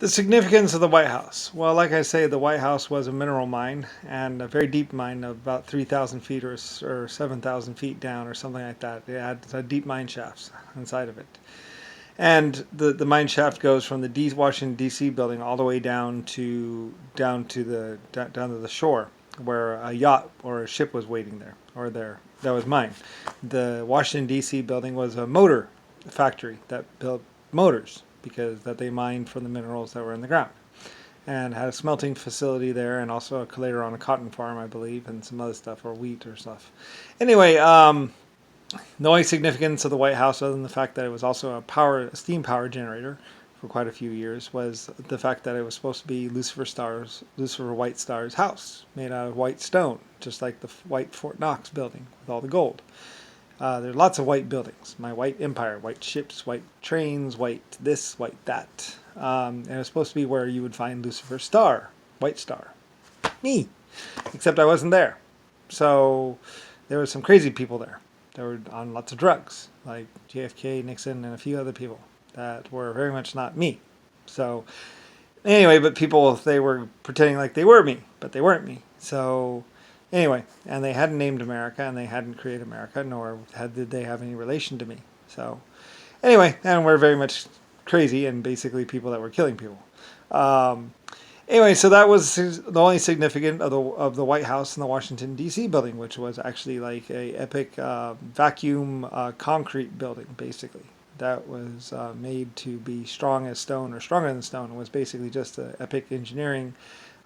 The significance of the White House. Well, like I say, the White House was a mineral mine, and a very deep mine of about 3,000 feet or 7,000 feet down or something like that. It had deep mine shafts inside of it. And the mine shaft goes from the Washington D.C. building all the way down to the shore, where a yacht or a ship was waiting there, or there. That was mine. The Washington D.C. building was a motor factory that built motors because that they mined from the minerals that were in the ground, and had a smelting facility there, and also a later on a cotton farm, I believe, and some other stuff, or wheat or stuff. Anyway, the only significance of the White House, other than the fact that it was also a steam power generator for quite a few years, was the fact that it was supposed to be Lucifer White Star's house, made out of white stone, just like the white Fort Knox building with all the gold. There are lots of white buildings. My white empire, white ships, white trains, white this, white that. And it was supposed to be where you would find Lucifer Star, White Star. Me. Except I wasn't there. So there were some crazy people there. They were on lots of drugs, like JFK, Nixon, and a few other people that were very much not me. So anyway, but people, they were pretending like they were me, but they weren't me. So anyway, and they hadn't named America, and they hadn't created America, nor did they have any relation to me. So anyway, and we're very much crazy and basically people that were killing people. Anyway, so that was the only significant of the White House and the Washington D.C. building, which was actually like a epic vacuum concrete building, basically. That was made to be strong as stone or stronger than stone. It was basically just an epic engineering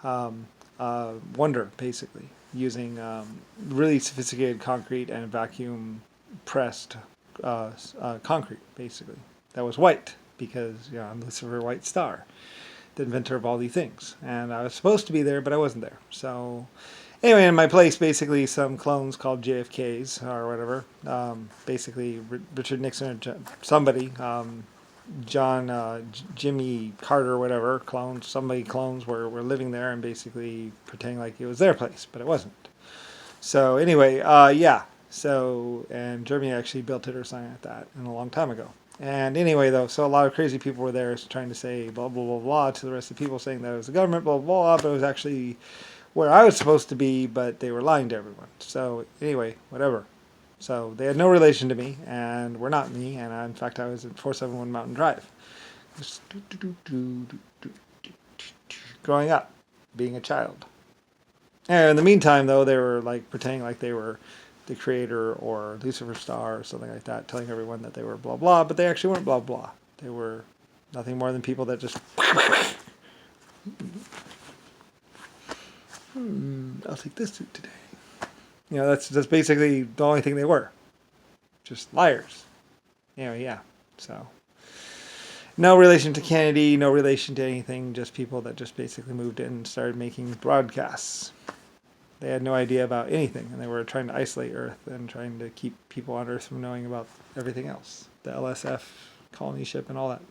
wonder, basically, using really sophisticated concrete and vacuum pressed concrete, basically. That was white because I'm Lucifer White Star, the inventor of all these things. And I was supposed to be there, but I wasn't there. So anyway, in my place, basically some clones called JFKs or whatever, basically Richard Nixon or somebody, Jimmy Carter or whatever, clones were living there and basically pretending like it was their place, but it wasn't. So anyway, yeah. So, and Germany actually built it or something like that a long time ago. And anyway, though, so a lot of crazy people were there trying to say blah, blah, blah, blah to the rest of the people, saying that it was the government, blah, blah, blah, but it was actually where I was supposed to be, but they were lying to everyone. So anyway, whatever. So they had no relation to me, and were not me, and in fact, I was at 471 Mountain Drive. Growing up, being a child. And in the meantime, though, they were like pretending like they were the creator or Lucifer Star or something like that, telling everyone that they were blah blah, but they actually weren't blah blah. They were nothing more than people that just I'll take this suit today. That's basically the only thing they were. Just liars. Anyway, yeah. So no relation to Kennedy, no relation to anything, just people that just basically moved in and started making broadcasts. They had no idea about anything, and they were trying to isolate Earth and trying to keep people on Earth from knowing about everything else. The LSF colony ship and all that.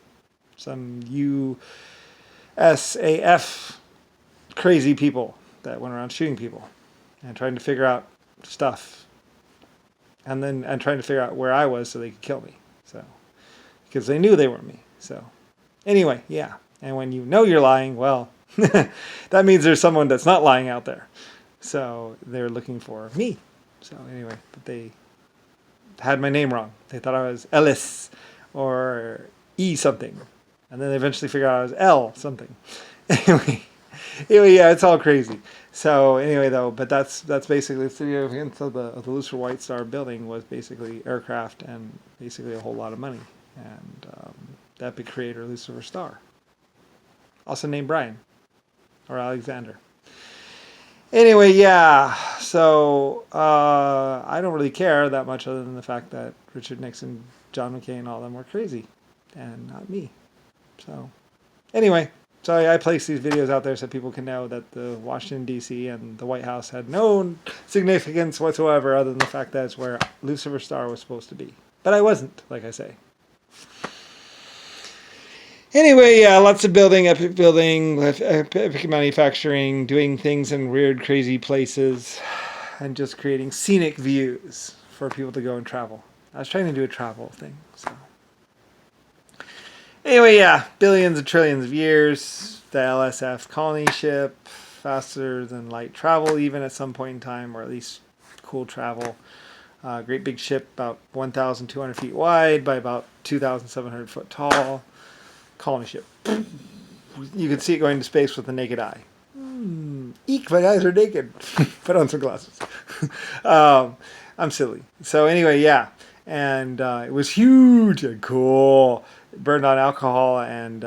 Some USAF crazy people that went around shooting people and trying to figure out stuff. And trying to figure out where I was so they could kill me. So, because they knew they were me. So anyway, yeah. And when you know you're lying, well, that means there's someone that's not lying out there. So they're looking for me. So anyway, but they had my name wrong. They thought I was Ellis or E something. And then they eventually figured out I was L something. Anyway, yeah, it's all crazy. So anyway, though, but that's basically the significance of the Lucifer White Star building was basically aircraft and basically a whole lot of money. And the epic creator, Lucifer Star. Also named Brian or Alexander. Anyway, yeah, so I don't really care that much other than the fact that Richard Nixon, John McCain, all of them were crazy, and not me. So anyway, so I place these videos out there so people can know that the Washington, D.C. and the White House had no significance whatsoever other than the fact that it's where Lucifer Star was supposed to be. But I wasn't, like I say. Anyway, yeah, lots of building, epic manufacturing, doing things in weird, crazy places, and just creating scenic views for people to go and travel. I was trying to do a travel thing, so. Anyway, yeah, billions of trillions of years. The LSF colony ship, faster than light travel, even at some point in time, or at least cool travel. Great big ship, about 1,200 feet wide by about 2,700 foot tall. Colony ship. You could see it going into space with the naked eye. Eek, my eyes are naked. Put on some glasses. I'm silly. So anyway, yeah. And it was huge and cool. It burned on alcohol and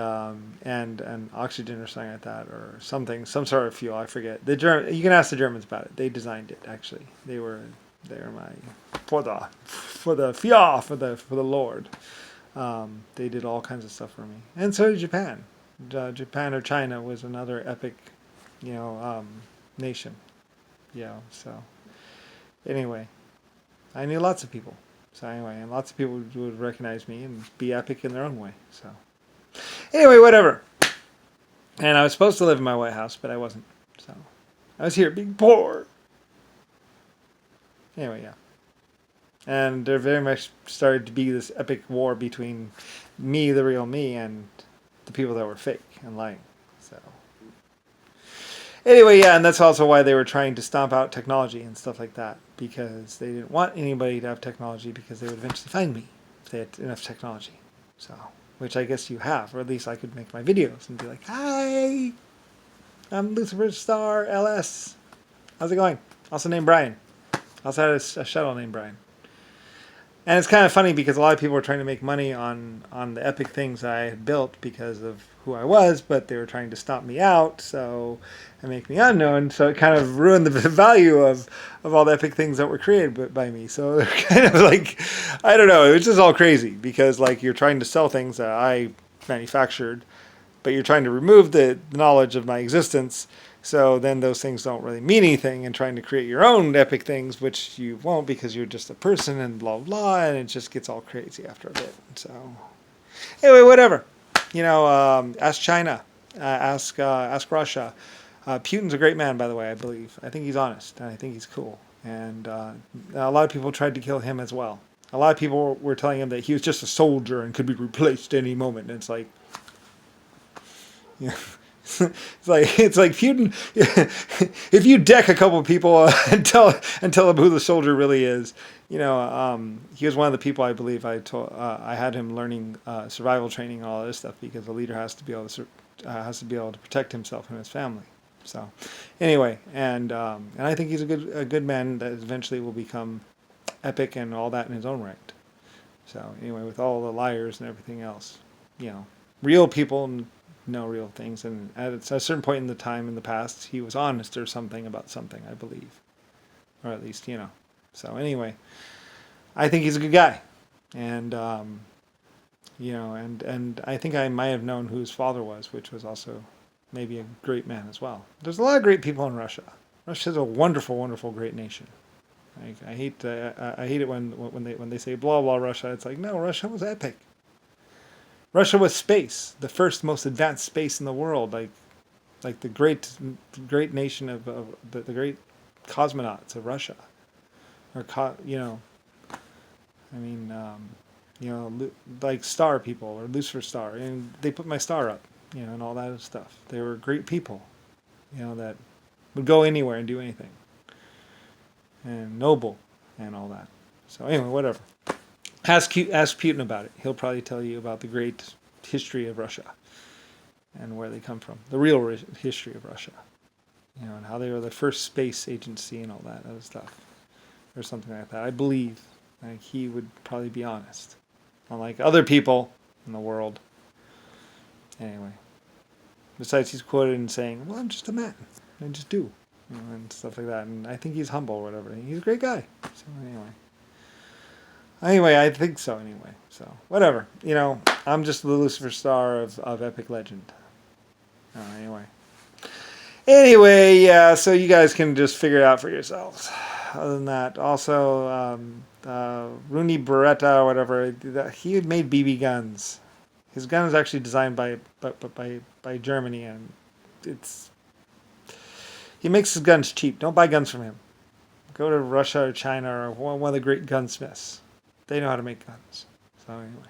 oxygen or something like that, or something, some sort of fuel. I forget. You can ask the Germans about it. They designed it actually. They were my for the Lord. They did all kinds of stuff for me, and so did Japan. Japan or China was another epic, nation. Yeah. So anyway, I knew lots of people. So anyway, and lots of people would recognize me and be epic in their own way. So anyway, whatever. And I was supposed to live in my White House, but I wasn't. So I was here being poor. Anyway, yeah. And there very much started to be this epic war between me, the real me, and the people that were fake and lying. So anyway, yeah, and that's also why they were trying to stomp out technology and stuff like that, because they didn't want anybody to have technology, because they would eventually find me if they had enough technology. So, which I guess you have, or at least I could make my videos and be like, "Hi, I'm Lucifer Star LS. How's it going? Also named Brian. Also had a shuttle named Brian." And it's kind of funny because a lot of people were trying to make money on the epic things I had built because of who I was, but they were trying to stomp me out, and make me unknown. So it kind of ruined the value of all the epic things that were created by me. So they're kind of like, I don't know, it was just all crazy because like you're trying to sell things that I manufactured, but you're trying to remove the knowledge of my existence. So then those things don't really mean anything, and trying to create your own epic things, which you won't because you're just a person and blah, blah, and it just gets all crazy after a bit. So anyway, whatever. Ask China, ask Russia. Putin's a great man, by the way, I believe. I think he's honest, and I think he's cool. And a lot of people tried to kill him as well. A lot of people were telling him that he was just a soldier and could be replaced any moment. And it's like, it's like Putin. If you deck a couple of people and tell them who the soldier really is, he was one of the people I believe I had him learning survival training and all this stuff, because a leader has to be able to protect himself and his family. So anyway, and I think he's a good man that eventually will become epic and all that in his own right. So anyway, with all the liars and everything else, real people know real things, and at a certain point in the time in the past, he was honest or something about something, I believe, or at least So anyway, I think he's a good guy, and and I think I might have known who his father was, which was also maybe a great man as well. There's a lot of great people in Russia. Russia's a wonderful, wonderful, great nation. I hate it when they say blah blah Russia. It's like, no, Russia was epic. Russia was space, the first most advanced space in the world, like the great nation of the great cosmonauts of Russia, or like star people or Lucifer Star, and they put my star up, and all that stuff. They were great people, that would go anywhere and do anything, and noble, and all that. So anyway, whatever. Ask Putin about it. He'll probably tell you about the great history of Russia and where they come from. The real history of Russia. And how they were the first space agency and all that other stuff. Or something like that. I believe he would probably be honest. Unlike other people in the world. Anyway. Besides, he's quoted in saying, well, I'm just a man. I just do. And stuff like that. And I think he's humble or whatever. He's a great guy. So Anyway, I think so anyway. So, whatever. I'm just the Lucifer Star of Epic Legend. Anyway, yeah, so you guys can just figure it out for yourselves. Other than that, also, Rooney Beretta or whatever, he had made BB guns. His gun is actually designed by Germany, and he makes his guns cheap. Don't buy guns from him. Go to Russia or China or one of the great gunsmiths. They know how to make guns. So anyway.